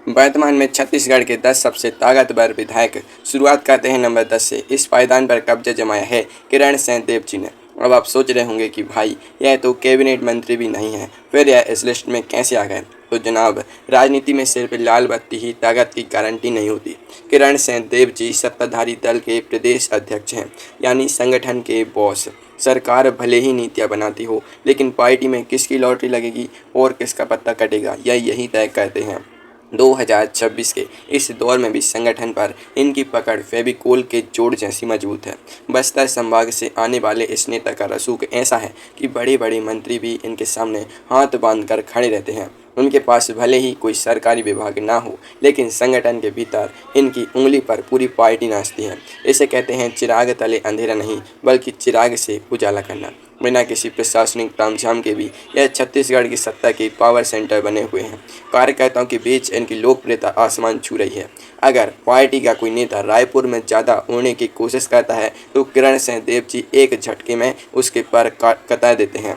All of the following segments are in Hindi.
वर्तमान में छत्तीसगढ़ के 10 सबसे ताकतवर विधायक। शुरुआत करते हैं नंबर 10 से। इस पायदान पर कब्जा जमाया है किरण सिंहदेव जी ने। अब आप सोच रहे होंगे कि भाई यह तो कैबिनेट मंत्री भी नहीं है, फिर यह इस लिस्ट में कैसे आ गए। तो जनाब, राजनीति में सिर्फ लाल बत्ती ही ताकत की गारंटी नहीं होती। किरण सिंहदेव जी सत्ताधारी दल के प्रदेश अध्यक्ष हैं, यानी संगठन के बॉस। सरकार भले ही नीतियाँ बनाती हो, लेकिन पार्टी में किसकी लॉटरी लगेगी और किसका पत्ता कटेगा, यही तय करते हैं। 2026 के इस दौर में भी संगठन पर इनकी पकड़ फेविकोल के जोड़ जैसी मजबूत है। बस्तर संभाग से आने वाले इस नेता का रसूख ऐसा है कि बड़े बड़े मंत्री भी इनके सामने हाथ बांधकर खड़े रहते हैं। उनके पास भले ही कोई सरकारी विभाग ना हो, लेकिन संगठन के भीतर इनकी उंगली पर पूरी पार्टी नाचती है। इसे कहते हैं चिराग तले अंधेरा नहीं, बल्कि चिराग से उजाला करना। बिना किसी प्रशासनिक तामझाम के भी यह छत्तीसगढ़ की सत्ता के पावर सेंटर बने हुए हैं। कार्यकर्ताओं के बीच इनकी लोकप्रियता आसमान छू रही है। अगर पार्टी का कोई नेता रायपुर में ज़्यादा उड़ने की कोशिश करता है, तो किरण सिंहदेव जी एक झटके में उसके पर कतर देते हैं।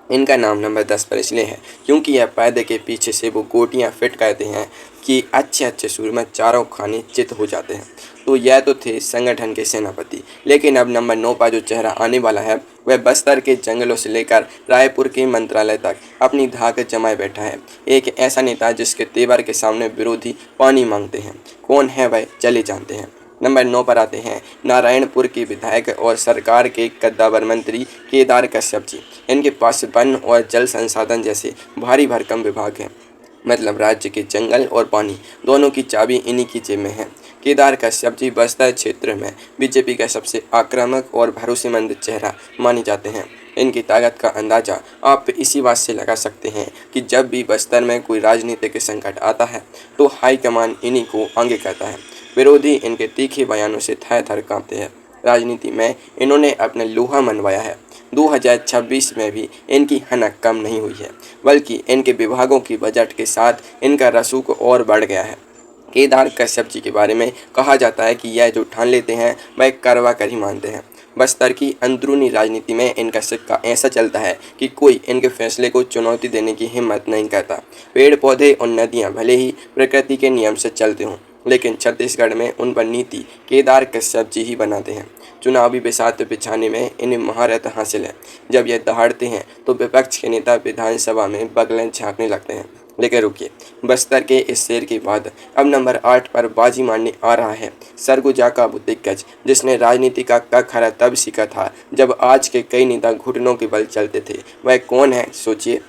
इनका नाम नंबर 10 पर इसलिए है क्योंकि यह पर्दे के पीछे से वो गोटियां फिट करते हैं कि अच्छे अच्छे सुर में चारों खाने चित हो जाते हैं। तो यह तो थे संगठन के सेनापति, लेकिन अब नंबर 9 पर जो चेहरा आने वाला है वह बस्तर के जंगलों से लेकर रायपुर के मंत्रालय तक अपनी धाक जमाए बैठा है। एक ऐसा नेता जिसके तेवर के सामने विरोधी पानी मांगते हैं। कौन है वह, चले जानते हैं। नंबर 9 पर आते हैं नारायणपुर के विधायक और सरकार के कद्दावर मंत्री केदार कश्यप जी। इनके पास वन और जल संसाधन जैसे भारी भरकम विभाग हैं, मतलब राज्य के जंगल और पानी दोनों की चाबी इन्हीं की जेब में है। केदार कश्यप जी बस्तर क्षेत्र में बीजेपी का सबसे आक्रामक और भरोसेमंद चेहरा माने जाते हैं। इनकी ताकत का अंदाज़ा आप इसी बात से लगा सकते हैं कि जब भी बस्तर में कोई राजनीतिक संकट आता है तो हाईकमान इन्हीं को आगे करता है। विरोधी इनके तीखे बयानों से थर थर कांपते हैं। राजनीति में इन्होंने अपने लोहा मनवाया है। 2026 में भी इनकी हनक कम नहीं हुई है, बल्कि इनके विभागों की बजट के साथ इनका रसूख और बढ़ गया है। केदार कश्यप जी के बारे में कहा जाता है कि यह जो ठान लेते हैं वह करवा कर ही मानते हैं। बस्तर की अंदरूनी राजनीति में इनका सिक्का ऐसा चलता है कि कोई इनके फैसले को चुनौती देने की हिम्मत नहीं करता। पेड़ पौधे और नदियाँ भले ही प्रकृति के नियम से चलते हों, लेकिन छत्तीसगढ़ में उन पर नीति केदार कश्यप जी ही बनाते हैं। चुनावी बिसात बिछाने में इन्हें महारत हासिल है। जब यह दहाड़ते हैं तो विपक्ष के नेता विधानसभा में बगलें झाँकने लगते हैं। लेकिन रुकिए, बस्तर के इस शेर के बाद अब नंबर 8 पर बाजी मारने आ रहा है सरगुजा का वो दिग्गज, जिसने राजनीति का कखरा तब सीखा था जब आज के कई नेता घुटनों के बल चलते थे। वह कौन है, सोचिए।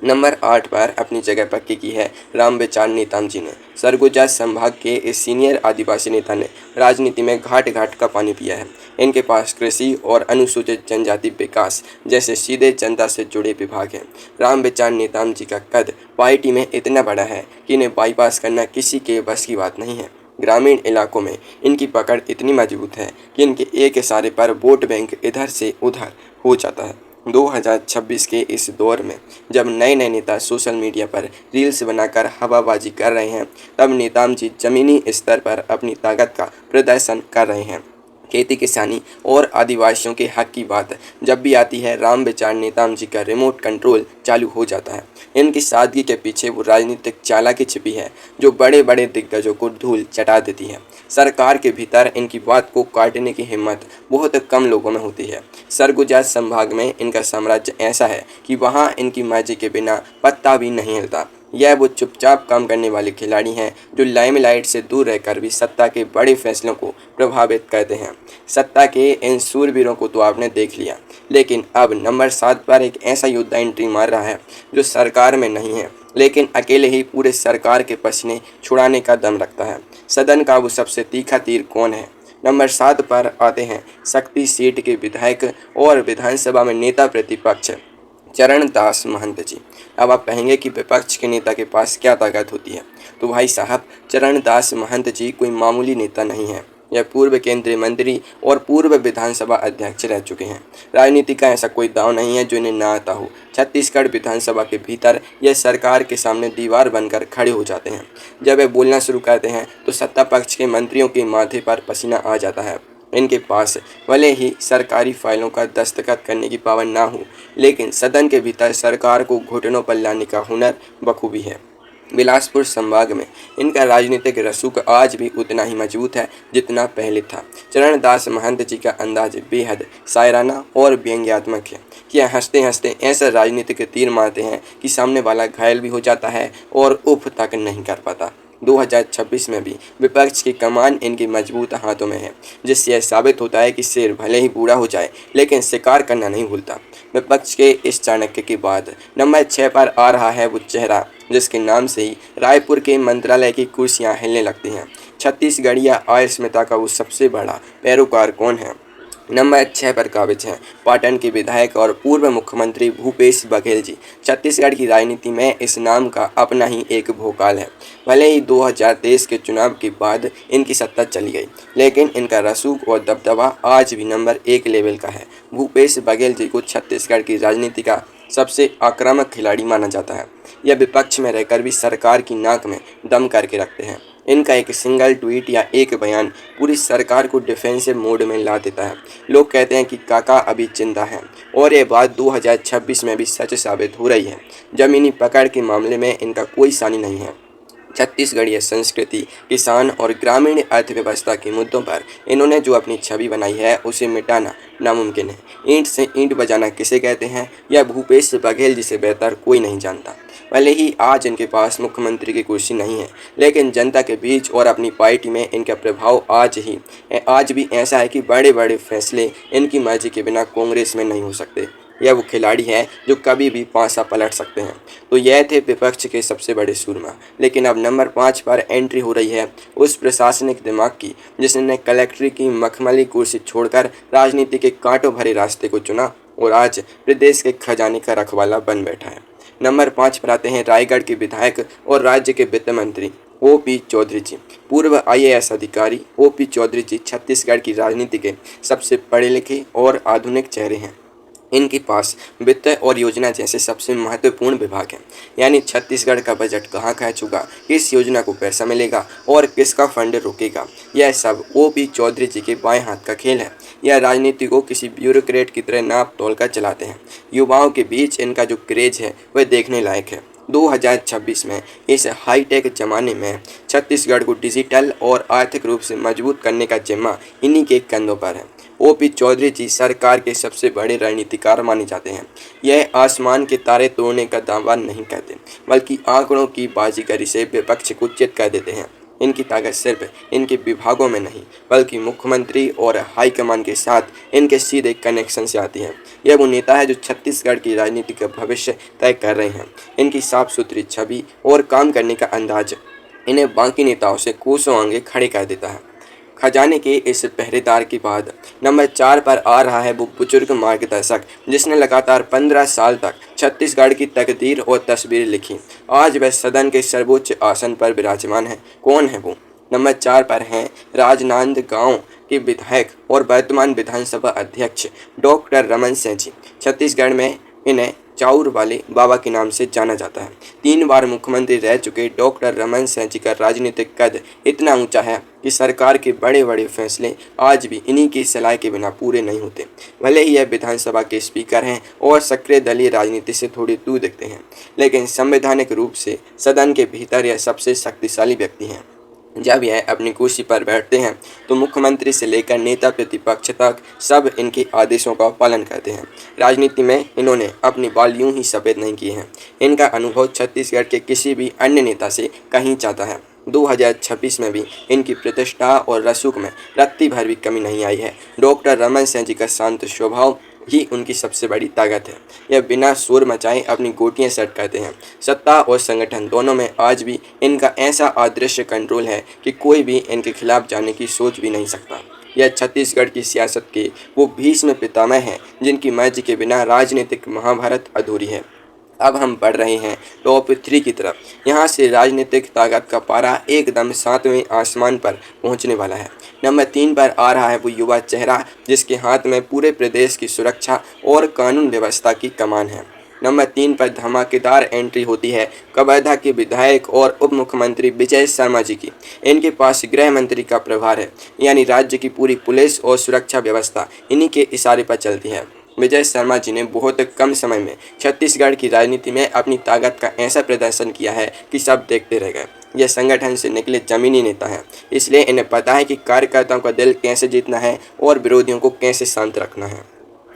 नंबर 8 पर अपनी जगह पक्की की है रामविचार नेताम जी ने। सरगुजा संभाग के इस सीनियर आदिवासी नेता ने राजनीति में घाट घाट का पानी पिया है। इनके पास कृषि और अनुसूचित जनजाति विकास जैसे सीधे जनता से जुड़े विभाग हैं। रामविचार नेताम जी का कद पार्टी में इतना बड़ा है कि इन्हें बाईपास करना किसी के बस की बात नहीं है। ग्रामीण इलाकों में इनकी पकड़ इतनी मजबूत है कि इनके एक इशारे पर वोट बैंक इधर से उधर हो जाता है। 2026 के इस दौर में जब नए नए नेता सोशल मीडिया पर रील्स बनाकर हवाबाजी कर रहे हैं, तब नेताम जी जमीनी स्तर पर अपनी ताकत का प्रदर्शन कर रहे हैं। खेती किसानी और आदिवासियों के हक की बात जब भी आती है, रामविचार नेताम जी का रिमोट कंट्रोल चालू हो जाता है। इनकी सादगी के पीछे वो राजनीतिक चालाकी छिपी है जो बड़े बड़े दिग्गजों को धूल चटा देती है। सरकार के भीतर इनकी बात को काटने की हिम्मत बहुत कम लोगों में होती है। सरगुजा संभाग में इनका साम्राज्य ऐसा है कि वहाँ इनकी मर्जी के बिना पत्ता भी नहीं हिलता। यह वो चुपचाप काम करने वाले खिलाड़ी हैं जो लाइमलाइट से दूर रहकर भी सत्ता के बड़े फैसलों को प्रभावित करते हैं। सत्ता के इन सूरवीरों को तो आपने देख लिया, लेकिन अब नंबर 7 पर एक ऐसा योद्धा एंट्री मार रहा है जो सरकार में नहीं है, लेकिन अकेले ही पूरे सरकार के पसीने छुड़ाने का दम रखता है। सदन का वो सबसे तीखा तीर कौन है। नंबर 7 पर आते हैं शक्ति सीट के विधायक और विधानसभा में नेता प्रतिपक्ष चरणदास महंत जी। अब आप कहेंगे कि विपक्ष के नेता के पास क्या ताकत होती है, तो भाई साहब, चरणदास महंत जी कोई मामूली नेता नहीं है। यह पूर्व केंद्रीय मंत्री और पूर्व विधानसभा अध्यक्ष रह चुके हैं। राजनीति का ऐसा कोई दांव नहीं है जो इन्हें ना आता हो। छत्तीसगढ़ विधानसभा के भीतर यह सरकार के सामने दीवार बनकर खड़े हो जाते हैं। जब वे बोलना शुरू करते हैं तो सत्ता पक्ष के मंत्रियों के माथे पर पसीना आ जाता है। इनके पास भले ही सरकारी फाइलों का दस्तखत करने की पावर ना हो, लेकिन सदन के भीतर सरकार को घुटनों पर लाने का हुनर बखूबी है। बिलासपुर संभाग में इनका राजनीतिक रसूख आज भी उतना ही मजबूत है जितना पहले था। चरणदास महंत जी का अंदाज बेहद शायराना और व्यंग्यात्मक है कि हंसते हंसते ऐसा राजनीतिक तीर मारते हैं कि सामने वाला घायल भी हो जाता है और उफ तक नहीं कर पाता। 2026 में भी विपक्ष की कमान इनकी मजबूत हाथों में है, जिससे यह साबित होता है कि शेर भले ही बूढ़ा हो जाए लेकिन शिकार करना नहीं भूलता। विपक्ष के इस चाणक्य के बाद नंबर 6 पर आ रहा है वो चेहरा जिसके नाम से ही रायपुर के मंत्रालय की कुर्सियां हिलने लगती हैं। छत्तीसगढ़िया अस्मिता का वो सबसे बड़ा पैरोकार कौन है? नंबर 6 पर काबिज हैं पाटन के विधायक और पूर्व मुख्यमंत्री भूपेश बघेल जी। छत्तीसगढ़ की राजनीति में इस नाम का अपना ही एक भूकाल है। भले ही 2023 के चुनाव के बाद इनकी सत्ता चली गई, लेकिन इनका रसूख और दबदबा आज भी नंबर 1 लेवल का है। भूपेश बघेल जी को छत्तीसगढ़ की राजनीति का सबसे आक्रामक खिलाड़ी माना जाता है। यह विपक्ष में रहकर भी सरकार की नाक में दम करके रखते हैं। इनका एक सिंगल ट्वीट या एक बयान पूरी सरकार को डिफेंसिव मोड में ला देता है। लोग कहते हैं कि काका अभी जिंदा है और ये बात 2026 में भी सच साबित हो रही है। जमीनी पकड़ के मामले में इनका कोई सानी नहीं है। छत्तीसगढ़ीय संस्कृति, किसान और ग्रामीण अर्थव्यवस्था के मुद्दों पर इन्होंने जो अपनी छवि बनाई है उसे मिटाना नामुमकिन है। ईंट से ईंट बजाना किसे कहते हैं यह भूपेश बघेल जी से बेहतर कोई नहीं जानता। भले ही आज इनके पास मुख्यमंत्री की कुर्सी नहीं है, लेकिन जनता के बीच और अपनी पार्टी में इनका प्रभाव आज भी ऐसा है कि बड़े बड़े फैसले इनकी मर्जी के बिना कांग्रेस में नहीं हो सकते। यह वो खिलाड़ी है जो कभी भी पासा पलट सकते हैं। तो यह थे विपक्ष के सबसे बड़े सूरमा। लेकिन अब नंबर 5 पर एंट्री हो रही है उस प्रशासनिक दिमाग की जिसने कलेक्ट्री की मखमली कुर्सी छोड़कर राजनीति के कांटों भरे रास्ते को चुना और आज प्रदेश के खजाने का रखवाला बन बैठा है। नंबर 5 पर आते हैं रायगढ़ के विधायक और राज्य के वित्त मंत्री OP चौधरी जी। पूर्व IAS अधिकारी OP चौधरी जी छत्तीसगढ़ की राजनीति के सबसे पढ़े लिखे और आधुनिक चेहरे हैं। इनके पास वित्त और योजना जैसे सबसे महत्वपूर्ण विभाग हैं, यानी छत्तीसगढ़ का बजट कहाँ खर्च चुका, किस योजना को पैसा मिलेगा और किसका फंड रुकेगा, यह सब OP चौधरी जी के बाएं हाथ का खेल है। यह राजनीति को किसी ब्यूरोक्रेट की तरह नाप तोल कर चलाते हैं। युवाओं के बीच इनका जो क्रेज है वह देखने लायक है। 2026 में इस हाईटेक जमाने में छत्तीसगढ़ को डिजिटल और आर्थिक रूप से मजबूत करने का जिम्मा इन्हीं के कंधों पर है। OP चौधरी जी सरकार के सबसे बड़े रणनीतिकार माने जाते हैं। यह आसमान के तारे तोड़ने का दावा नहीं करते, बल्कि आंकड़ों की बाजीगरी से विपक्ष को चित कर देते हैं। इनकी ताकत सिर्फ इनके विभागों में नहीं, बल्कि मुख्यमंत्री और हाईकमान के साथ इनके सीधे कनेक्शन से आती है। यह वो नेता है जो छत्तीसगढ़ की राजनीति का भविष्य तय कर रहे हैं। इनकी साफ सुथरी छवि और काम करने का अंदाज इन्हें बाकी नेताओं से कोसों आगे खड़े कर देता है। खजाने के इस पहरेदार के बाद नंबर 4 पर आ रहा है वो बुजुर्ग मार्गदर्शक जिसने लगातार 15 साल तक छत्तीसगढ़ की तकदीर और तस्वीर लिखी। आज वह सदन के सर्वोच्च आसन पर विराजमान है। कौन है वो? नंबर 4 पर हैं राजनांदगांव के विधायक और वर्तमान विधानसभा अध्यक्ष डॉक्टर रमन सिंह जी। छत्तीसगढ़ में इन्हें चाउर वाले बाबा के नाम से जाना जाता है। 3 बार मुख्यमंत्री रह चुके डॉक्टर रमन सिंह जी का राजनीतिक कद इतना ऊंचा है कि सरकार के बड़े बड़े फैसले आज भी इन्हीं की सलाह के बिना पूरे नहीं होते। भले ही यह विधानसभा के स्पीकर हैं और सक्रिय दलीय राजनीति से थोड़ी दूर दिखते हैं, लेकिन संवैधानिक रूप से सदन के भीतर यह सबसे शक्तिशाली व्यक्ति हैं। जब यह अपनी कुर्सी पर बैठते हैं तो मुख्यमंत्री से लेकर नेता प्रतिपक्ष तक सब इनके आदेशों का पालन करते हैं। राजनीति में इन्होंने अपनी बाल यूं ही सफ़ेद नहीं किए हैं। इनका अनुभव छत्तीसगढ़ के किसी भी अन्य नेता से कहीं ज़्यादा है। 2026 में भी इनकी प्रतिष्ठा और रसूख में रत्ती भर भी कमी नहीं आई है। डॉक्टर रमन सिंह जी का शांत स्वभाव ही उनकी सबसे बड़ी ताकत है। यह बिना शोर मचाए अपनी गोटियां सेट करते हैं। सत्ता और संगठन दोनों में आज भी इनका ऐसा अदृश्य कंट्रोल है कि कोई भी इनके खिलाफ जाने की सोच भी नहीं सकता। यह छत्तीसगढ़ की सियासत के वो भीष्म पितामह हैं जिनकी मर्जी के बिना राजनीतिक महाभारत अधूरी है। अब हम बढ़ रहे हैं टॉप 3 की तरफ। यहाँ से राजनीतिक ताकत का पारा एकदम 7वें आसमान पर पहुँचने वाला है। नंबर 3 पर आ रहा है वो युवा चेहरा जिसके हाथ में पूरे प्रदेश की सुरक्षा और कानून व्यवस्था की कमान है। नंबर 3 पर धमाकेदार एंट्री होती है कवर्धा के विधायक और उप मुख्यमंत्री विजय शर्मा जी की। इनके पास गृह मंत्री का प्रभार है, यानी राज्य की पूरी पुलिस और सुरक्षा व्यवस्था इन्हीं के इशारे पर चलती है। विजय शर्मा जी ने बहुत कम समय में छत्तीसगढ़ की राजनीति में अपनी ताकत का ऐसा प्रदर्शन किया है कि सब देखते रह गए। यह संगठन से निकले जमीनी नेता हैं, इसलिए इन्हें पता है कि कार्यकर्ताओं का दिल कैसे जीतना है और विरोधियों को कैसे शांत रखना है।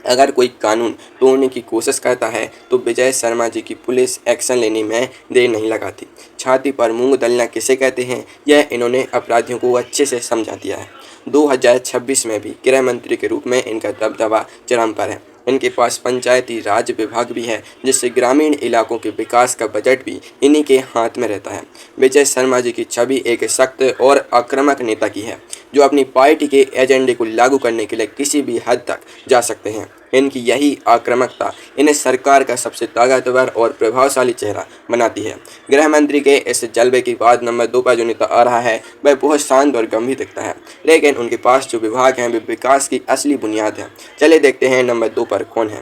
अगर कोई कानून तोड़ने की कोशिश करता है तो विजय शर्मा जी की पुलिस एक्शन लेने में देर नहीं लगाती। छाती पर मूंग दलना किसे कहते हैं, यह इन्होंने अपराधियों को अच्छे से समझा दिया है। 2026 में भी गृह मंत्री के रूप में इनका दबदबा चरम पर है। इनके पास पंचायती राज विभाग भी है, जिससे ग्रामीण इलाकों के विकास का बजट भी इन्हीं के हाथ में रहता है। विजय शर्मा जी की छवि एक सख्त और आक्रामक नेता की है, जो अपनी पार्टी के एजेंडे को लागू करने के लिए किसी भी हद तक जा सकते हैं। इनकी यही आक्रामकता इन्हें सरकार का सबसे ताकतवर और प्रभावशाली चेहरा बनाती है। गृह मंत्री के इस जलवे के बाद नंबर 2 पर जो नेता आ रहा है वह बहुत शांत और गंभीर दिखता है, लेकिन उनके पास जो विभाग हैं वे विकास की असली बुनियाद है। चलिए देखते हैं नंबर 2 पर कौन है।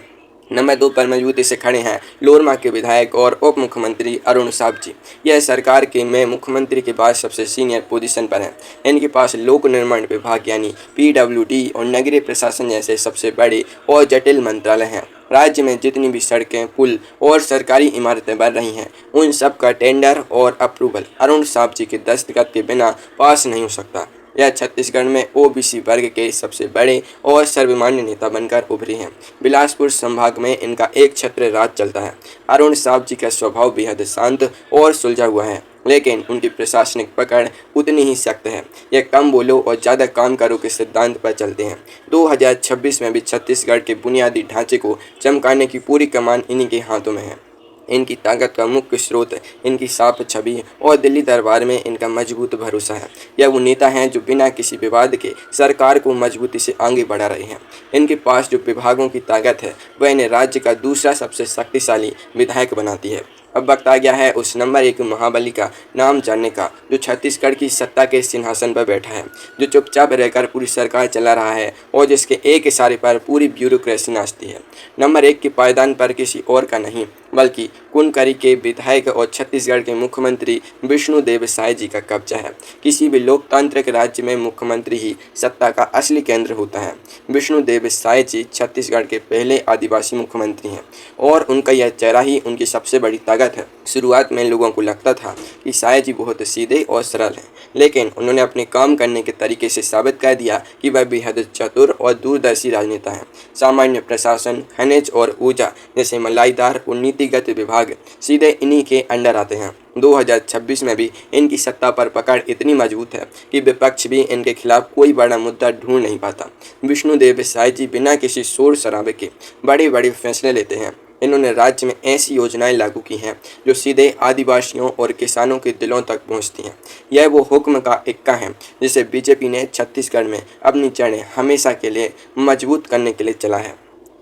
नंबर 2 पर मजबूती से खड़े हैं लोरमा के विधायक और उप मुख्यमंत्री अरुण साव जी। यह सरकार के में मुख्यमंत्री के बाद सबसे सीनियर पोजीशन पर हैं। इनके पास लोक निर्माण विभाग यानी PWD और नगरीय प्रशासन जैसे सबसे बड़े और जटिल मंत्रालय हैं। राज्य में जितनी भी सड़कें, पुल और सरकारी इमारतें बन रही हैं, उन सब का टेंडर और अप्रूवल अरुण साव जी के दस्तखत के बिना पास नहीं हो सकता। यह छत्तीसगढ़ में OBC वर्ग के सबसे बड़े और सर्वमान्य नेता बनकर उभरे हैं। बिलासपुर संभाग में इनका एक छत्र राज चलता है। अरुण साव जी का स्वभाव बेहद शांत और सुलझा हुआ है, लेकिन उनकी प्रशासनिक पकड़ उतनी ही सख्त है। यह कम बोलो और ज़्यादा काम करो के सिद्धांत पर चलते हैं। 2026 में भी छत्तीसगढ़ के बुनियादी ढांचे को चमकाने की पूरी कमान इन्हीं के हाथों में है। इनकी ताकत का मुख्य स्रोत इनकी साफ छवि और दिल्ली दरबार में इनका मजबूत भरोसा है। यह वो नेता हैं जो बिना किसी विवाद के सरकार को मजबूती से आगे बढ़ा रहे हैं। इनके पास जो विभागों की ताकत है वह इन्हें राज्य का दूसरा सबसे शक्तिशाली विधायक बनाती है। अब वक्त आ गया है उस नंबर 1 महाबली का नाम जानने का, जो छत्तीसगढ़ की सत्ता के सिंहासन पर बैठा है, जो चुपचाप रहकर पूरी सरकार चला रहा है और जिसके एक इशारे पर पूरी ब्यूरोक्रेसी नाचती है। नंबर 1 के पायदान पर किसी और का नहीं बल्कि कुनकरी के विधायक और छत्तीसगढ़ के मुख्यमंत्री विष्णुदेव साय जी का कब्जा है। किसी भी लोकतांत्रिक राज्य में मुख्यमंत्री ही सत्ता का असली केंद्र होता है। विष्णुदेव साय जी छत्तीसगढ़ के पहले आदिवासी मुख्यमंत्री हैं और उनका यह चेहरा ही उनकी सबसे बड़ी ताकत है। शुरुआत में लोगों को लगता था कि साय जी बहुत सीधे और सरल हैं, लेकिन उन्होंने अपने काम करने के तरीके से साबित कर दिया कि वह बेहद चतुर और दूरदर्शी राजनेता हैं। सामान्य प्रशासन, खनिज और ऊर्जा जैसे मलाईदार और नीतिगत विभाग सीधे इन्हीं के अंडर आते हैं। 2026 में भी इनकी सत्ता पर पकड़ इतनी मजबूत है कि विपक्ष भी इनके खिलाफ कोई बड़ा मुद्दा ढूंढ नहीं पाता। विष्णुदेव साय जी बिना किसी शोर शराबे के बड़े बड़े फैसले लेते हैं। इन्होंने राज्य में ऐसी योजनाएं लागू की हैं जो सीधे आदिवासियों और किसानों के दिलों तक पहुंचती हैं। यह वो हुक्म का इक्का है जिसे बीजेपी ने छत्तीसगढ़ में अपनी जड़ें हमेशा के लिए मजबूत करने के लिए चला है।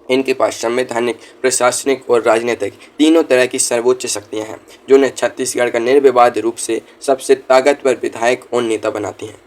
इनके पास संवैधानिक, प्रशासनिक और राजनीतिक तीनों तरह की सर्वोच्च शक्तियां हैं, जो उन्हें छत्तीसगढ़ का निर्विवाद रूप से सबसे ताकतवर विधायक और नेता बनाती हैं।